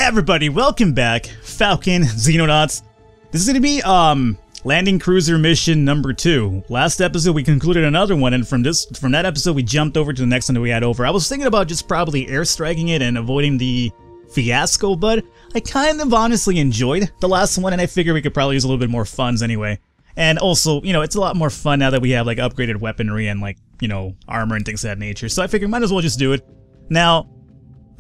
everybody, welcome back. Falcon, Xenonauts. This is gonna be landing cruiser mission number 2. Last episode we concluded another one, and from that episode we jumped over to the next one that we had over. I was thinking about just probably airstriking it and avoiding the fiasco, but I kind of honestly enjoyed the last one, and I figured we could probably use a little bit more funds anyway. And also, you know, it's a lot more fun now that we have like upgraded weaponry and like, you know, armor and things of that nature. So I figured might as well just do it. Now,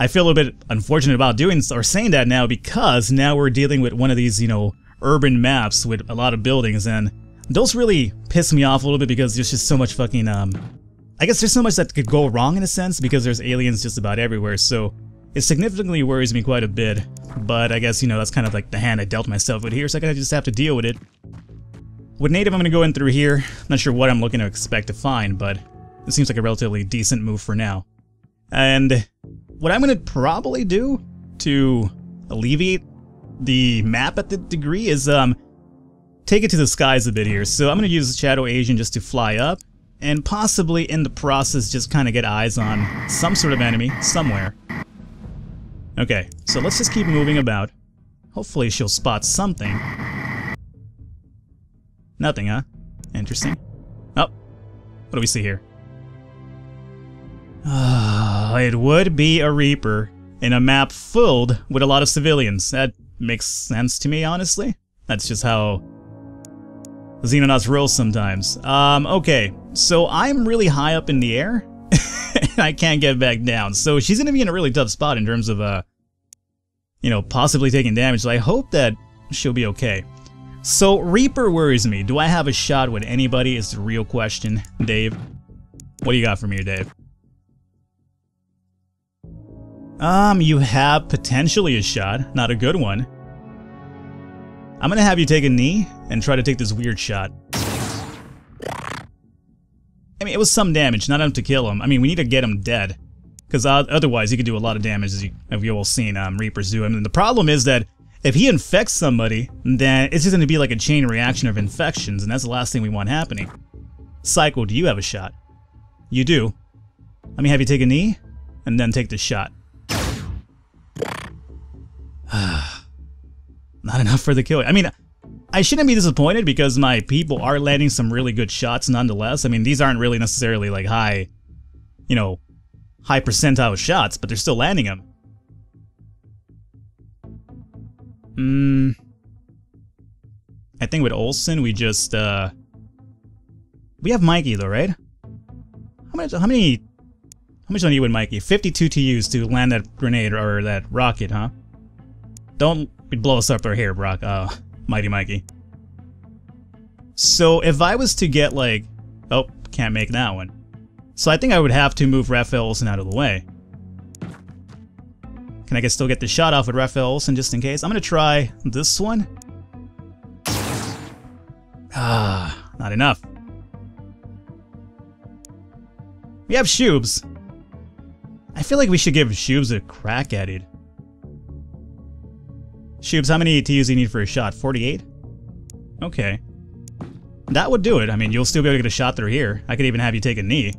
I feel a little bit unfortunate about doing or saying that now because now we're dealing with one of these, you know, urban maps with a lot of buildings, and those really piss me off a little bit because there's just so much fucking, I guess there's so much that could go wrong in a sense because there's aliens just about everywhere, so it significantly worries me quite a bit, but I guess, you know, that's kind of like the hand I dealt myself with here, so I kind of just have to deal with it. With native, I'm going to go in through here. I'm not sure what I'm looking to expect to find, but it seems like a relatively decent move for now. And what I'm going to probably do to alleviate the map at the degree is take it to the skies a bit here. So I'm going to use Shadow Asian just to fly up and possibly in the process just kind of get eyes on some sort of enemy somewhere. Okay, so let's just keep moving about. Hopefully she'll spot something. Nothing, huh? Interesting. Oh, what do we see here? It would be a Reaper in a map filled with a lot of civilians. That makes sense to me, honestly. That's just how Xenonauts roll sometimes. Okay, so I'm really high up in the air, and I can't get back down. So she's gonna be in a really tough spot in terms of, you know, possibly taking damage. So I hope that she'll be okay. So Reaper worries me. Do I have a shot with anybody is the real question, Dave. What do you got for me, Dave? You have potentially a shot, not a good one. I'm gonna have you take a knee and try to take this weird shot. I mean, it was some damage, not enough to kill him. I mean, we need to get him dead, because otherwise he could do a lot of damage, as you've all seen Reapers do. I mean, the problem is that if he infects somebody, then it's just gonna be like a chain reaction of infections, and that's the last thing we want happening. Psycho, do you have a shot? You do. Let me have you take a knee, and then take the shot. Not enough for the kill. I mean, I shouldn't be disappointed because my people are landing some really good shots nonetheless. I mean, these aren't really necessarily like high, you know, high percentile shots, but they're still landing them. I think with Olsen we just we have Mikey though, right? How much do I need with Mikey? 52 to use to land that grenade or that rocket, huh? Don't blow us up our hair, Brock. Mighty Mikey. So if I was to get like, oh, can't make that one. So I think I would have to move Raphael Olsen out of the way. Can I still get the shot off with Raphael Olsen just in case? I'm gonna try this one. Not enough. We have Shubes. I feel like we should give Shubes a crack at it. Shubes, how many TUs do you need for a shot? 48? Okay. That would do it. I mean, you'll still be able to get a shot through here. I could even have you take a knee.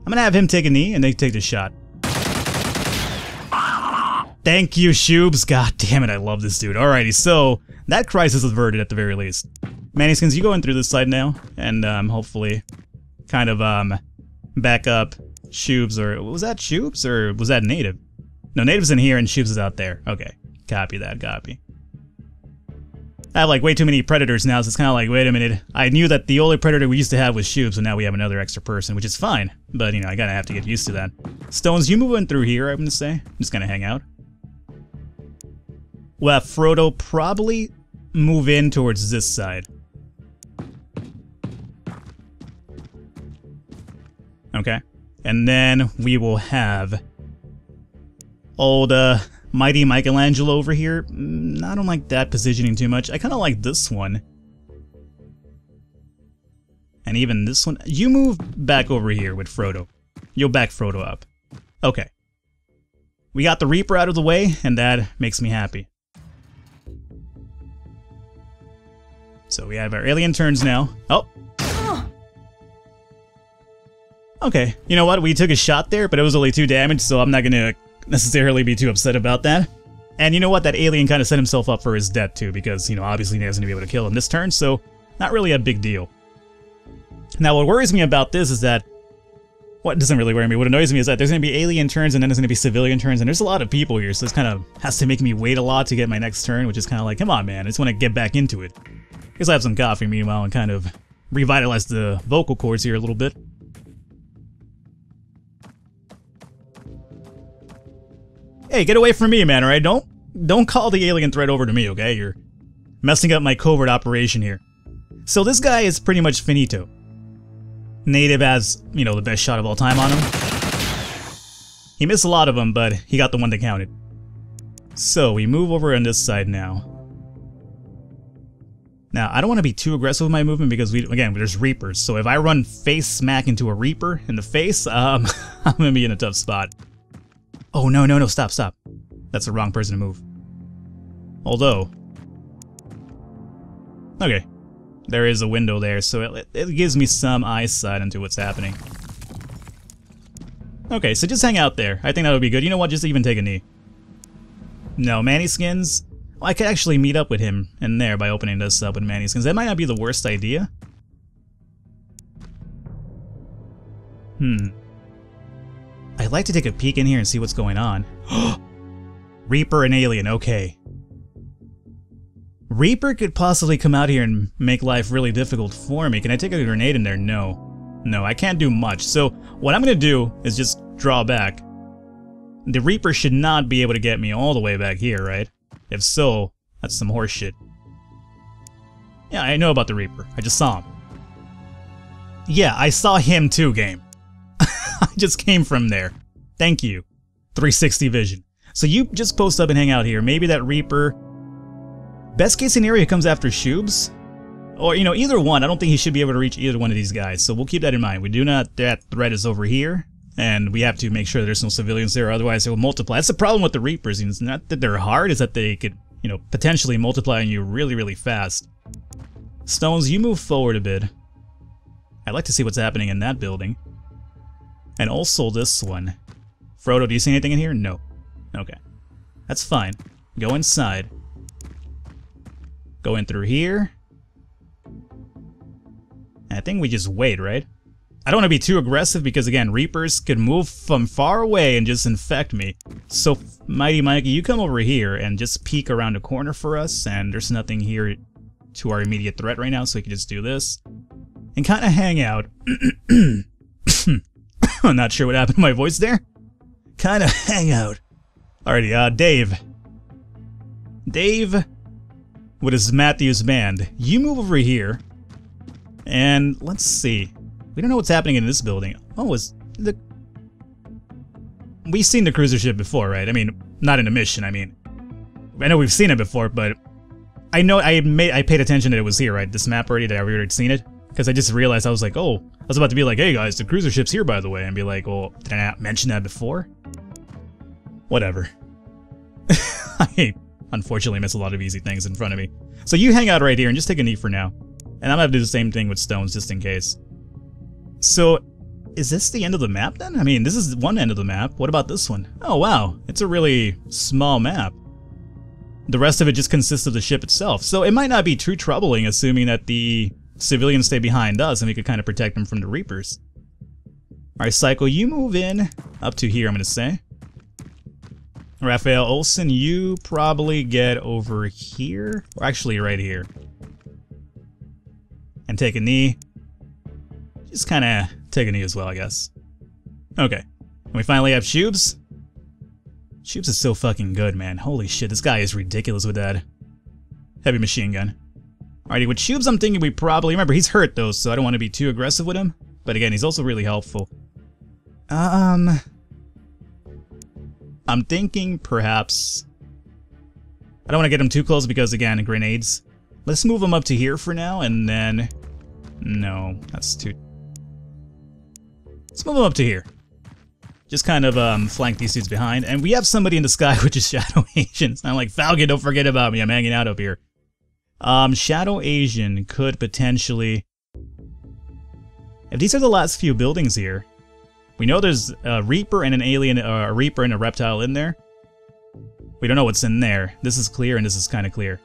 I'm gonna have him take a knee and then take the shot. Thank you, Shubes. God damn it, I love this dude. Alrighty, so that crisis is averted at the very least. Mannyskins, you go in through this side now, and hopefully kind of back up Shubes, or was that Shubes or was that Native? No, Native's in here and Shubes is out there. Okay, copy that, copy. I have like way too many predators now, so it's kind of like, wait a minute. I knew that the only predator we used to have was Shubes, and now we have another extra person, which is fine. But, you know, I gotta have to get used to that. Stones, you move in through here, I'm gonna say. I'm just gonna hang out. We'll have Frodo probably move in towards this side. Okay. And then we will have old Mighty Michelangelo over here. I don't like that positioning too much. I kind of like this one. And even this one. You move back over here with Frodo. You'll back Frodo up. Okay. We got the Reaper out of the way, and that makes me happy. So we have our alien turns now. Oh! Okay, you know what? We took a shot there, but it was only 2 damage, so I'm not gonna necessarily be too upset about that. And you know what? That alien kind of set himself up for his death too, because, you know, obviously he wasn't gonna be able to kill him this turn, so not really a big deal. Now, what worries me about this is that, what doesn't really worry me, what annoys me is that there's gonna be alien turns and then there's gonna be civilian turns, and there's a lot of people here, so this kind of has to make me wait a lot to get my next turn, which is kind of like, come on, man, I just want to get back into it. I guess I have some coffee meanwhile and kind of revitalize the vocal cords here a little bit. Hey, get away from me, man, alright? Don't call the alien threat over to me, okay? You're messing up my covert operation here. So this guy is pretty much finito. Native has, you know, the best shot of all time on him. He missed a lot of them, but he got the one that counted. So we move over on this side now. Now, I don't want to be too aggressive with my movement because, again, there's Reapers. So if I run face smack into a Reaper in the face, I'm going to be in a tough spot. Oh, no, stop. That's the wrong person to move. Although, okay, there is a window there, so it gives me some eyesight into what's happening. Okay, so just hang out there. I think that would be good. You know what? Just even take a knee. No, Manny Skins? Well, I could actually meet up with him in there by opening this up with Manny Skins. That might not be the worst idea. I'd like to take a peek in here and see what's going on. Reaper and alien, okay. Reaper could possibly come out here and make life really difficult for me. Can I take a grenade in there? No. No, I can't do much. So what I'm going to do is just draw back. The Reaper should not be able to get me all the way back here, right? If so, that's some horse shit. Yeah, I know about the Reaper. I just saw him. Yeah, I saw him too, game. I just came from there. Thank you. 360 vision. So you just post up and hang out here. Maybe that Reaper... Best case scenario comes after Shubes. Or, you know, either one. I don't think he should be able to reach either one of these guys. So we'll keep that in mind. We do not... That threat is over here. And we have to make sure there's no civilians there. Otherwise, it will multiply. That's the problem with the Reapers. It's not that they're hard. It's that they could, you know, potentially multiply on you really, really fast. Stones, you move forward a bit. I'd like to see what's happening in that building. And also this one. Frodo, do you see anything in here? No. Okay. That's fine. Go inside. Go in through here. And I think we just wait, right? I don't want to be too aggressive because, again, Reapers could move from far away and just infect me. So, Mighty Mikey, you come over here and just peek around the corner for us. And there's nothing here to our immediate threat right now, so we can just do this. And kind of hang out. I'm not sure what happened to my voice there. Kind of hang out. Alrighty, Dave. Dave, with his Matthews band, you move over here. And let's see. We don't know what's happening in this building. Oh, we've seen the cruiser ship before, right? I mean, not in a mission, I mean. I know we've seen it before, but I know I paid attention that it was here, right? This map already, that I already seen it. Because I just realized, I was like, oh, I was about to be like, hey guys, the cruiser ship's here, by the way. And be like, well, did I not mention that before? Whatever. I unfortunately miss a lot of easy things in front of me. So you hang out right here and just take a knee for now. And I'm gonna do the same thing with Stones, just in case. So, is this the end of the map then? I mean, this is one end of the map. What about this one? Oh wow, it's a really small map. The rest of it just consists of the ship itself. So it might not be too troubling, assuming that the civilians stay behind us and we could kind of protect them from the Reapers. Alright, Psycho, you move in up to here, I'm gonna say. Raphael Olsen, you probably get over here, or actually right here. And take a knee. Just kind of take a knee as well, I guess. Okay. And we finally have Shubes. Shubes is so fucking good, man. Holy shit, this guy is ridiculous with that heavy machine gun. Alrighty, with Shubes, I'm thinking we probably... Remember, he's hurt, though, so I don't want to be too aggressive with him. But again, he's also really helpful. I'm thinking perhaps... I don't want to get him too close because, again, grenades. Let's move him up to here for now, and then... No, that's too... Let's move him up to here. Just kind of flank these dudes behind. And we have somebody in the sky, which is Shadow Asian. I'm like, Falcon, don't forget about me. I'm hanging out up here. Shadow Asian could potentially... If these are the last few buildings here, We know there's a Reaper and an alien, a Reaper and a reptile in there. We don't know what's in there. This is clear and this is kind of clear.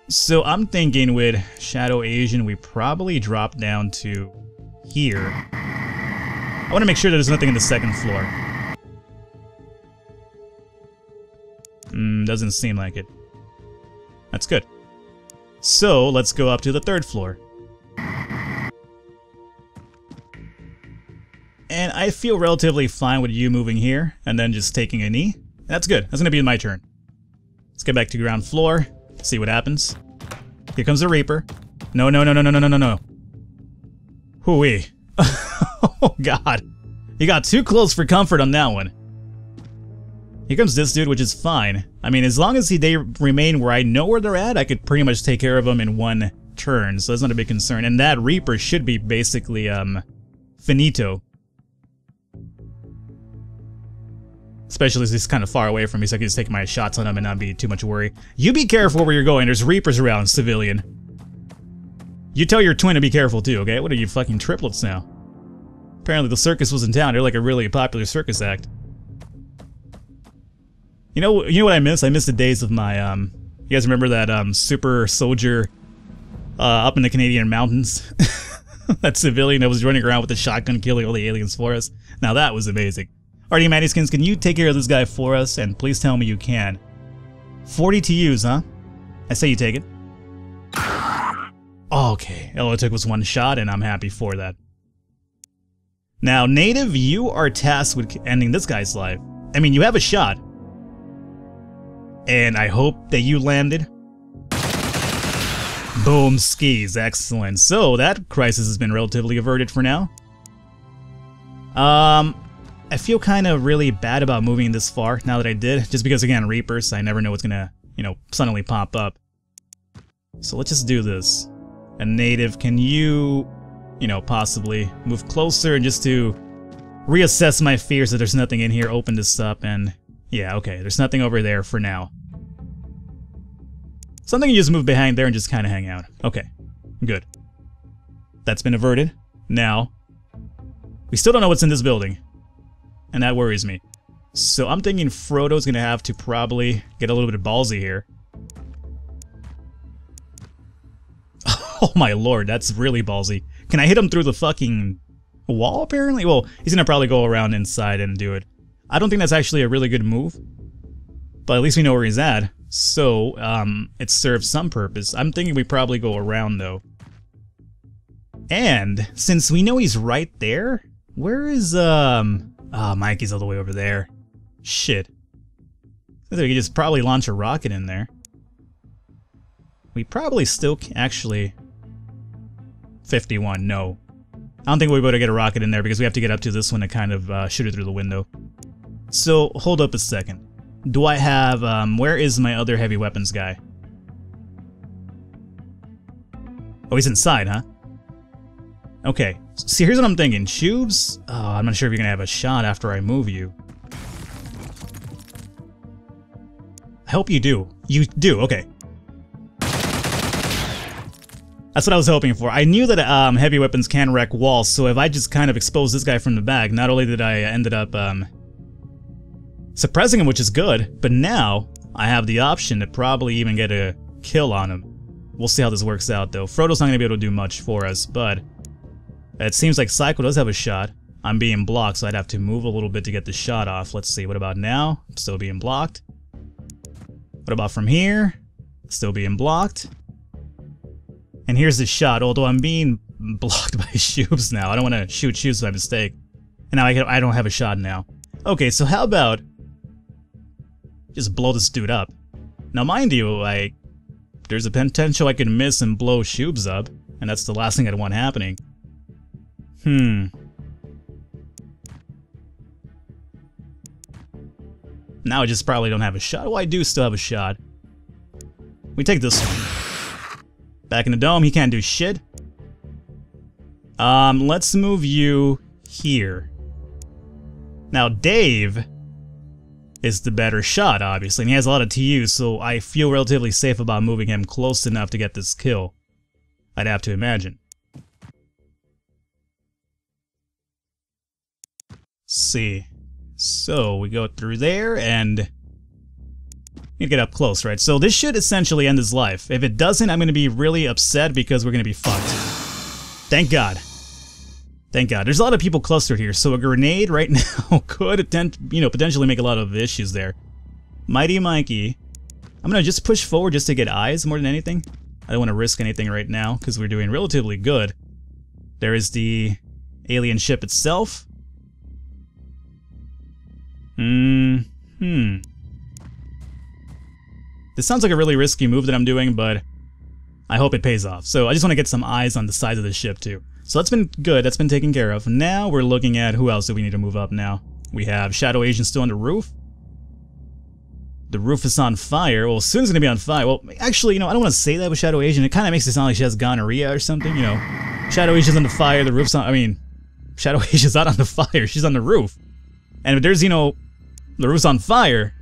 So I'm thinking with Shadow Asian, we probably drop down to here. I want to make sure that there's nothing in the second floor. Doesn't seem like it. That's good. So let's go up to the third floor. And I feel relatively fine with you moving here and then just taking a knee. That's good. That's going to be my turn. Let's get back to ground floor. See what happens. Here comes the Reaper. No, no, no, no, no, no, no, no. Hooey. Oh, God. You got too close for comfort on that one. Here comes this dude, which is fine. I mean, as long as they remain where I know where they're at, I could pretty much take care of them in one turn, so that's not a big concern. And that Reaper should be basically, finito. Especially as he's kind of far away from me, so I can just take my shots on him and not be too much worry. You be careful where you're going. There's Reapers around, civilian. You tell your twin to be careful too, okay? What are you, fucking triplets now? Apparently the circus was in town. They're like a really popular circus act. You know what I miss? I miss the days of my, you guys remember that, super soldier, up in the Canadian mountains? That civilian that was running around with a shotgun killing all the aliens for us? Now that was amazing. Alrighty, Mattykins, can you take care of this guy for us? And please tell me you can. 40 to use, huh? I say you take it. Okay, all it took was one shot, and I'm happy for that. Now, Native, you are tasked with ending this guy's life. I mean, you have a shot. And I hope that you landed. Boom, skis, excellent. So, that crisis has been relatively averted for now. I feel kind of really bad about moving this far now that I did, just because, again, Reapers, I never know what's gonna, you know, suddenly pop up. So let's just do this. And Native, can you, you know, possibly move closer and just to reassess my fears that there's nothing in here, open this up, and yeah, okay, there's nothing over there for now. Something you just move behind there and just kind of hang out. Okay, good. That's been averted. Now, we still don't know what's in this building. And that worries me. So I'm thinking Frodo's gonna have to probably get a little bit ballsy here. Oh my lord, that's really ballsy. Can I hit him through the fucking wall, apparently? Well, he's gonna probably go around inside and do it. I don't think that's actually a really good move. But at least we know where he's at. So, it serves some purpose. I'm thinking we probably go around, though. And, since we know he's right there, where is, Mikey's all the way over there. Shit. I think we could just probably launch a rocket in there. We probably still actually... 51, no. I don't think we'll be able to get a rocket in there because we have to get up to this one to kind of shoot it through the window. So, hold up a second. Do I have, where is my other heavy weapons guy? Oh, he's inside, huh? Okay, see, here's what I'm thinking. Shubes? Oh, I'm not sure if you're gonna have a shot after I move you. I hope you do. You do, okay. That's what I was hoping for. I knew that heavy weapons can wreck walls, so if I just kind of expose this guy from the back, not only did I ended up suppressing him, which is good, but now I have the option to probably even get a kill on him. We'll see how this works out, though. Frodo's not gonna be able to do much for us, but it seems like Psycho does have a shot. I'm being blocked, so I'd have to move a little bit to get the shot off. Let's see, what about now? Still being blocked. What about from here? Still being blocked. And here's the shot, although I'm being blocked by Shubes now. I don't want to shoot Shubes by mistake. And now I don't have a shot now. Okay, so how about... just blow this dude up. Now mind you, there's a potential I could miss and blow Shubes up. And that's the last thing I'd want happening. Now I just probably don't have a shot. Well, I do still have a shot. We take this one. Back in the dome, he can't do shit. Let's move you here. Now, Dave is the better shot, obviously, and he has a lot of TUs, so I feel relatively safe about moving him close enough to get this kill. I'd have to imagine. see. So we go through there and need to get up close, right? So this should essentially end his life. If it doesn't, I'm going to be really upset because we're going to be fucked. Thank God. Thank God. There's a lot of people clustered here, so a grenade right now could potentially make a lot of issues there. Mighty Mikey. I'm going to just push forward just to get eyes more than anything. I don't want to risk anything right now because we're doing relatively good. There is the alien ship itself. This sounds like a really risky move that I'm doing, but I hope it pays off. So I just want to get some eyes on the sides of the ship too. So that's been good, that's been taken care of. Now we're looking at who else do we need to move up now. We have Shadow Agent still on the roof. The roof is on fire. Well, Soon's gonna be on fire. Well, actually, I don't want to say that with Shadow Agent. It kind of makes it sound like she has gonorrhea or something, Shadow Agent's on the fire, the roof's on, Shadow Agent's not on the fire, she's on the roof. And if there's, the roof's on fire,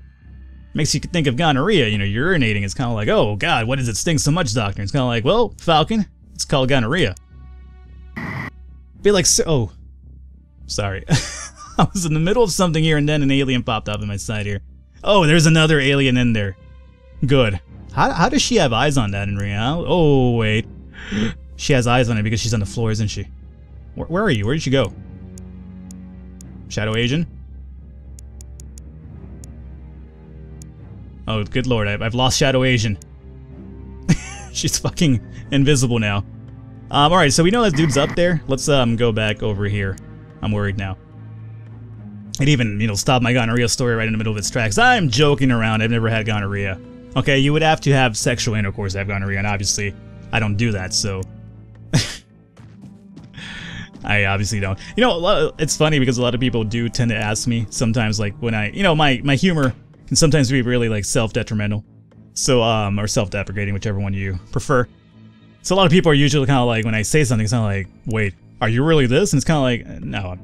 makes you think of gonorrhea, urinating. It's kind of like, oh god, why does it stink so much, doctor? It's kind of like, well, Falcon, it's called gonorrhea. Be like, oh, sorry. I was in the middle of something here and then an alien popped up on my side here. Oh, there's another alien in there. Good. How does she have eyes on that in reality? Oh, wait. She has eyes on it because she's on the floor, isn't she? Where are you? Where did she go? Shadow Agent? Oh, good lord, I've lost Shadow Agent. She's fucking invisible now. Alright, so we know that dude's up there. Let's go back over here. I'm worried now. It even, stopped my gonorrhea story right in the middle of its tracks. I'm joking around, I've never had gonorrhea. Okay, you would have to have sexual intercourse to have gonorrhea, and obviously, I don't do that, so... I obviously don't. It's funny because a lot of people do tend to ask me sometimes, like, when I... my humor can sometimes be really, like, self-detrimental. So, or self-deprecating, whichever one you prefer. So a lot of people are usually kind of like, when I say something, it's kind of like, wait, are you really this? And it's kind of like, no,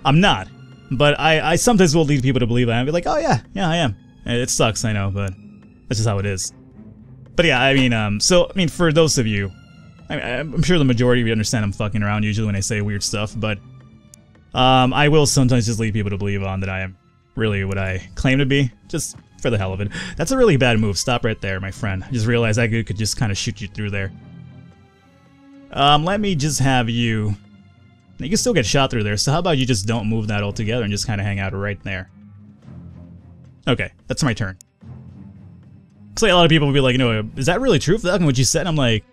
I'm not. But I sometimes will lead people to believe I am. Be like, oh yeah, I am. It sucks, I know, but that's just how it is. But yeah, for those of you, I'm sure the majority of you understand I'm fucking around usually when I say weird stuff, but I will sometimes just lead people to believe on that I am really what I claim to be, just for the hell of it. That's a really bad move. Stop right there, my friend. I just realized I could just kind of shoot you through there. Let me just have you... You can still get shot through there, so how about you just don't move that altogether and just kind of hang out right there. Okay, that's my turn. Looks like a lot of people will be like, is that really true, Falcon, what you said? I'm like,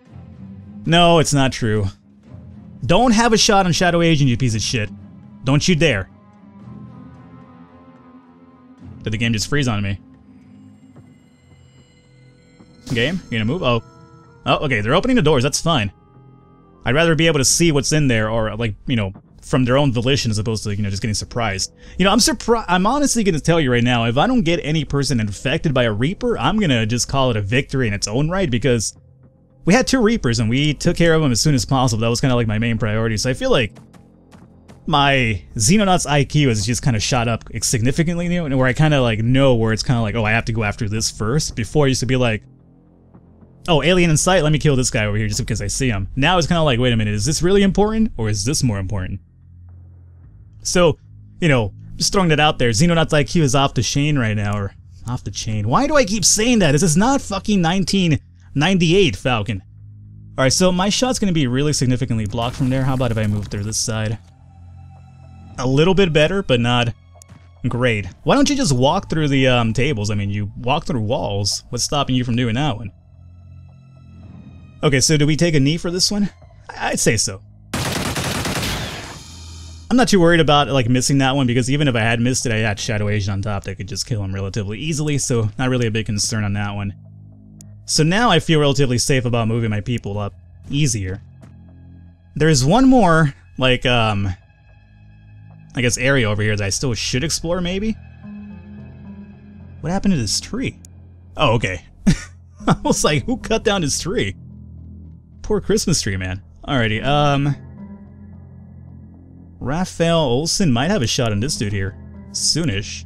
no, it's not true. Don't have a shot on Shadow Agent, you piece of shit. Don't you dare. Did the game just freeze on me? Game? You gonna move? Oh. Oh, okay, they're opening the doors, that's fine. I'd rather be able to see what's in there, or, like, from their own volition as opposed to, just getting surprised. I'm honestly gonna tell you right now, if I don't get any person infected by a Reaper, I'm gonna just call it a victory in its own right, because we had 2 Reapers and we took care of them as soon as possible. That was kind of like my main priority, so I feel like my Xenonauts IQ has just kind of shot up significantly, where I kind of, like, know where it's kind of like, oh, I have to go after this first. Before I used to be like, oh, alien in sight, let me kill this guy over here just because I see him. Now it's kind of like, wait a minute, is this really important, or is this more important? So, just throwing that out there, Xenonauts IQ is off the chain right now, or off the chain. Why do I keep saying that? This is not fucking 1998, Falcon. Alright, so my shot's going to be really significantly blocked from there. How about if I move through this side? A little bit better, but not great. Why don't you just walk through the tables? You walk through walls. What's stopping you from doing that one? Okay, so do we take a knee for this one? I'd say so. I'm not too worried about, like, missing that one, because even if I had missed it, I had Shadow Agent on top that could just kill him relatively easily, so not really a big concern on that one. So now I feel relatively safe about moving my people up easier. There's one more, like, I guess area over here that I still should explore, maybe? What happened to this tree? Oh, okay. I was like, who cut down this tree? Poor Christmas tree, man. Alrighty, Raphael Olsen might have a shot on this dude here. Soonish.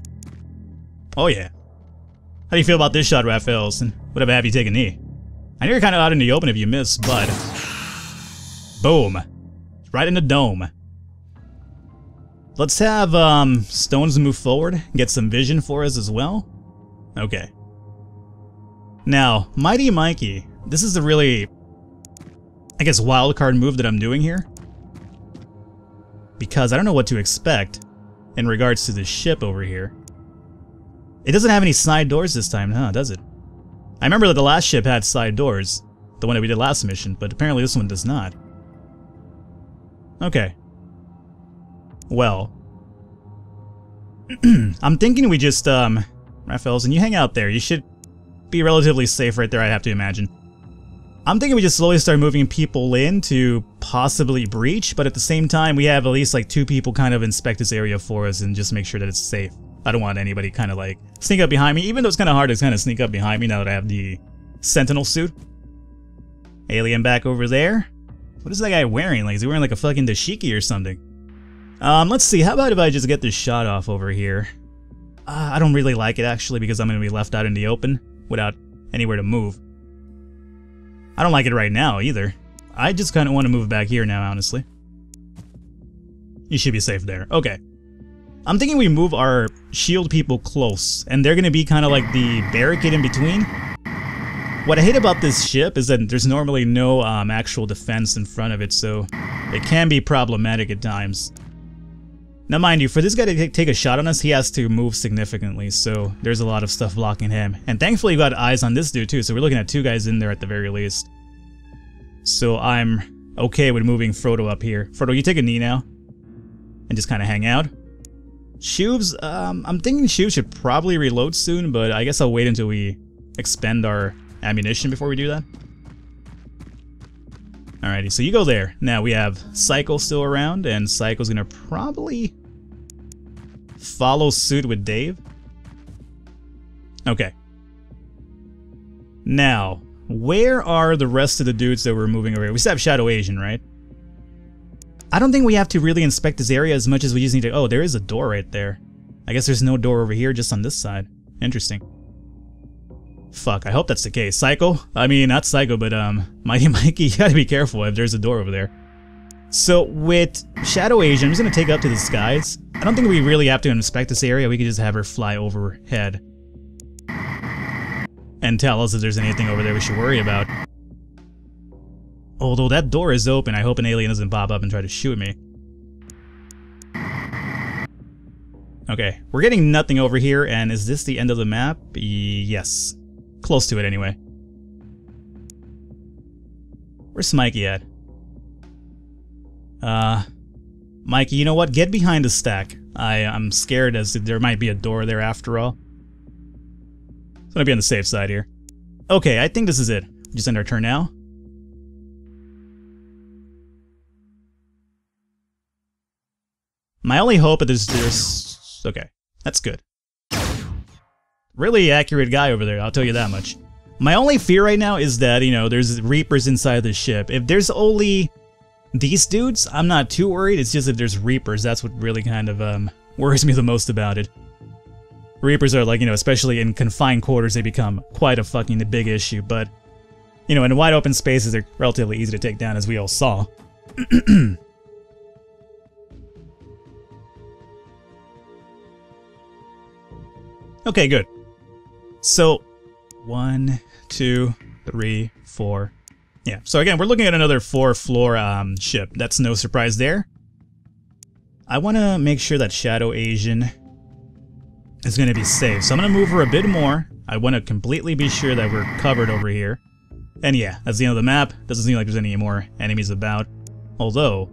Oh yeah. How do you feel about this shot, Raphael Olsen? Would I have you take a knee? I know you're kind of out in the open if you miss, but... Boom. Right in the dome. Let's have Stones move forward, get some vision for us as well. Okay. Now, Mighty Mikey, this is a really, I guess, wildcard move that I'm doing here. Because I don't know what to expect in regards to the ship over here. It doesn't have any side doors this time, huh, does it? I remember that the last ship had side doors, the one that we did last mission, but apparently this one does not. Okay. Well. I'm thinking we just, Raphaels, and you hang out there. You should be relatively safe right there, I have to imagine. I'm thinking we just slowly start moving people in to possibly breach, but at the same time, we have at least like 2 people kind of inspect this area for us and just make sure that it's safe. I don't want anybody kind of like sneak up behind me, even though it's kind of hard to kind of sneak up behind me now that I have the Sentinel suit. Alien back over there. What is that guy wearing? Like, is he wearing like a fucking dashiki or something? Let's see, how about if I just get this shot off over here? I don't really like it actually because I'm going to be left out in the open without anywhere to move. I don't like it right now either. I just kind of want to move back here now, honestly. You should be safe there. Okay. I'm thinking we move our shield people close, and they're going to be kind of like the barricade in between. What I hate about this ship is that there's normally no actual defense in front of it, so it can be problematic at times. Now mind you, for this guy to take a shot on us, he has to move significantly, so there's a lot of stuff blocking him. And thankfully we got eyes on this dude too, so we're looking at 2 guys in there at the very least. So I'm okay with moving Frodo up here. Frodo, you take a knee now, and just kind of hang out. Shoobs, I'm thinking Shoobs should probably reload soon, but I guess I'll wait until we expend our ammunition before we do that. Alrighty, so you go there. Now we have Psycho still around, and Psycho's gonna probably follow suit with Dave. Okay. Now, where are the rest of the dudes that we're moving over here? We still have Shadow Asian, right? I don't think we have to really inspect this area as much as we just need to... Oh, there is a door right there. I guess there's no door over here, just on this side. Interesting. Fuck, I hope that's the case. Psycho? I mean, not Psycho, but Mighty Mikey, you gotta be careful if there's a door over there. So, with Shadow Asian, I'm just gonna take up to the skies. I don't think we really have to inspect this area, we could just have her fly overhead. And tell us if there's anything over there we should worry about. Although that door is open, I hope an alien doesn't pop up and try to shoot me. Okay, we're getting nothing over here, and is this the end of the map? Yes. Close to it, anyway. Where's Mikey at? Mikey, you know what? Get behind the stack. I'm scared as there might be a door there after all. So I'm gonna be on the safe side here. Okay, I think this is it. Just end our turn now. My only hope is there's... Okay, that's good. Really accurate guy over there, I'll tell you that much. My only fear right now is that, you know, there's Reapers inside the ship. If there's only these dudes, I'm not too worried. It's just if there's Reapers, that's what really kind of worries me the most about it. Reapers are like, you know, especially in confined quarters, they become quite a fucking big issue. But, you know, in wide open spaces, they're relatively easy to take down, as we all saw. Okay, good. So, 1, 2, 3, 4. Yeah, so again, we're looking at another 4-floor ship. That's no surprise there. I want to make sure that Shadow Asian is going to be safe. So I'm going to move her a bit more. I want to completely be sure that we're covered over here. And yeah, that's the end of the map. Doesn't seem like there's any more enemies about. Although,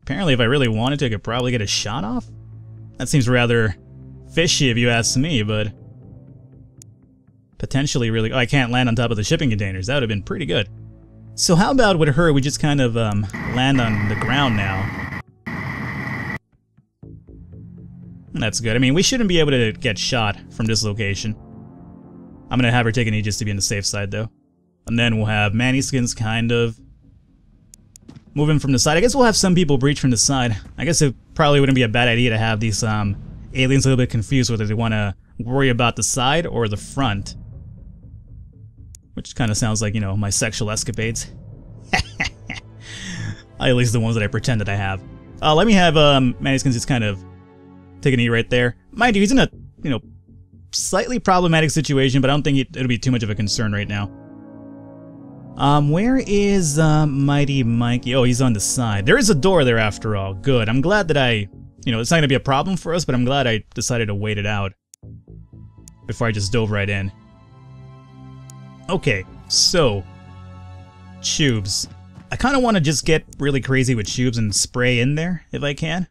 apparently if I really wanted to, I could probably get a shot off. That seems rather fishy if you ask me, but potentially really... Oh, I can't land on top of the shipping containers. That would have been pretty good. So how about with her, we just kind of land on the ground now. That's good. I mean, we shouldn't be able to get shot from this location. I'm going to have her take an Aegis to be on the safe side, though. And then we'll have Mannyskins kind of moving from the side. I guess we'll have some people breach from the side. I guess it probably wouldn't be a bad idea to have these aliens a little bit confused whether they want to worry about the side or the front. Which kind of sounds like, you know, my sexual escapades. At least the ones that I pretend that I have. Let me have, Mannyskins just kind of take a knee right there. Mind you, he's in a, you know, slightly problematic situation, but I don't think it'll be too much of a concern right now. Where is, Mighty Mikey? Oh, he's on the side. There is a door there after all. Good. I'm glad that I, you know, it's not gonna be a problem for us, but I'm glad I decided to wait it out before I just dove right in. Okay, so, tubes. I kind of want to just get really crazy with tubes and spray in there, if I can.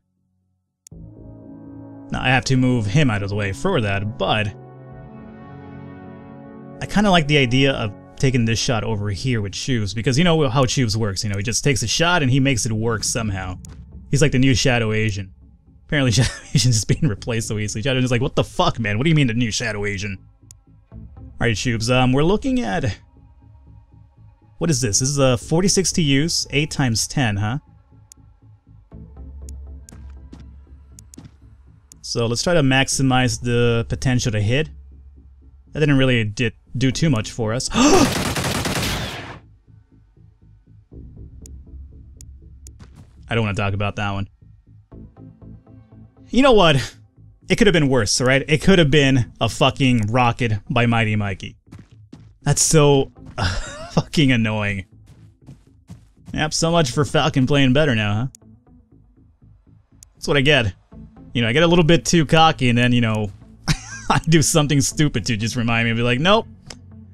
Now, I have to move him out of the way for that, but I kind of like the idea of taking this shot over here with Tubes, because you know how Tubes works, you know, he just takes a shot and he makes it work somehow. He's like the new Shadow Asian. Apparently Shadow Asian's just being replaced so easily. Shadow Asian's like, what the fuck, man? What do you mean the new Shadow Asian? Alright, Tubes, we're looking at... What is this? This is a 46 to use, 8 times 10, huh? So let's try to maximize the potential to hit. That didn't really do too much for us. I don't want to talk about that one. You know what? It could have been worse, alright? It could have been a fucking rocket by Mighty Mikey. That's so fucking annoying. Yep, so much for Falcon playing better now, huh? That's what I get. You know, I get a little bit too cocky and then, you know, I do something stupid to just remind me and be like, nope,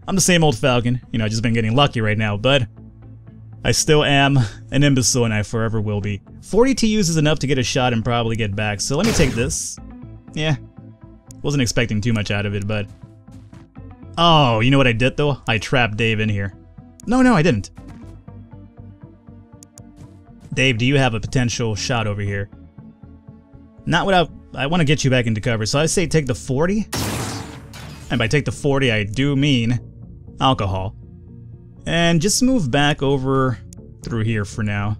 I'm the same old Falcon. You know, I've just been getting lucky right now, but I still am an imbecile and I forever will be. 40 TUs is enough to get a shot and probably get back, so let me take this. Yeah, wasn't expecting too much out of it, but... Oh, you know what I did though? I trapped Dave in here. No, I didn't. Dave, do you have a potential shot over here? Not without... I want to get you back into cover, so I say take the 40. And by take the 40, I do mean alcohol. And just move back over through here for now.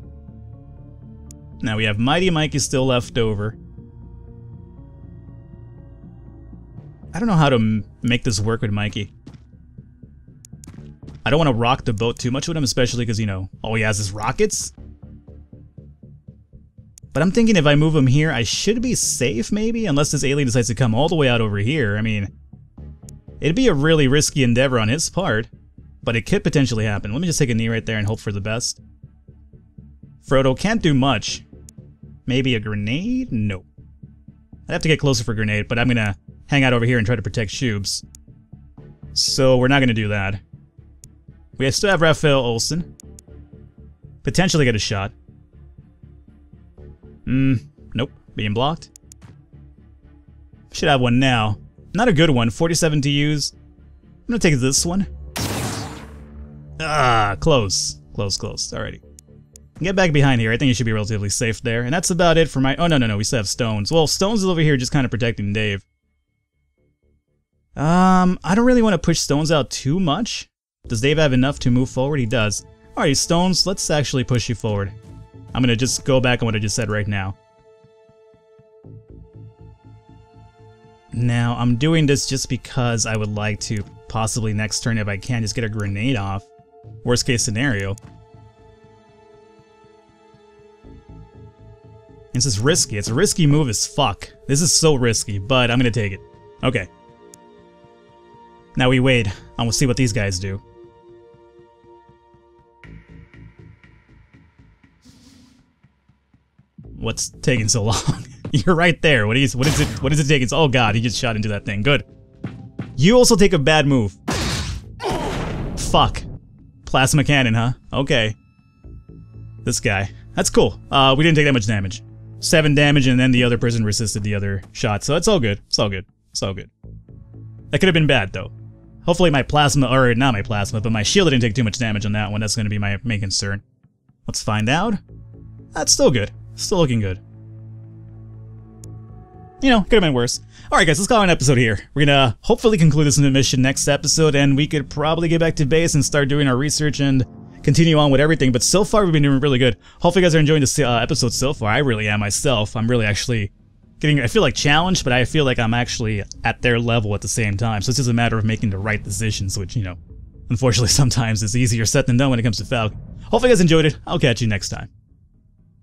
Now we have Mighty Mikey still left over. I don't know how to make this work with Mikey. I don't want to rock the boat too much with him, especially because, you know, all he has is rockets. But I'm thinking if I move him here, I should be safe, maybe? Unless this alien decides to come all the way out over here. I mean, it'd be a really risky endeavor on his part, but it could potentially happen. Let me just take a knee right there and hope for the best. Frodo can't do much. Maybe a grenade? No. I'd have to get closer for a grenade, but I'm gonna hang out over here and try to protect Shubes. So we're not gonna do that. We still have Raphael Olsen. Potentially get a shot. Nope. Being blocked. Should have one now. Not a good one. 47 to use. I'm gonna take this one. Ah, close. Close. Alrighty. Get back behind here. I think you should be relatively safe there. And that's about it for my... Oh, no. We still have Stones. Well, Stones is over here just kind of protecting Dave. I don't really want to push Stones out too much. Does Dave have enough to move forward? He does. Alright, Stones, let's actually push you forward. I'm gonna just go back on what I just said right now. Now, I'm doing this just because I would like to possibly next turn, if I can, just get a grenade off. Worst case scenario. This is risky. It's a risky move as fuck. This is so risky, but I'm gonna take it. Okay. Now we wait, and we'll see what these guys do. What's taking so long? You're right there. What is it taking? Oh god, he just shot into that thing. Good. You also take a bad move. Fuck. Plasma cannon, huh? Okay. This guy. That's cool. We didn't take that much damage. 7 damage, and then the other person resisted the other shot, so it's all good. It's all good. It's all good. That could have been bad, though. Hopefully my plasma, or not my plasma, but my shield didn't take too much damage on that one. That's going to be my main concern. Let's find out. That's still good. Still looking good. You know, could have been worse. Alright guys, let's call it an episode here. We're gonna hopefully conclude this mission next episode, and we could probably get back to base and start doing our research and continue on with everything, but so far we've been doing really good. Hopefully you guys are enjoying this episode so far. I really am myself. I'm really actually getting, I feel like challenged, but I feel like I'm actually at their level at the same time, so it's just a matter of making the right decisions, which, you know, unfortunately sometimes it's easier said than done when it comes to Falcon. Hopefully you guys enjoyed it. I'll catch you next time.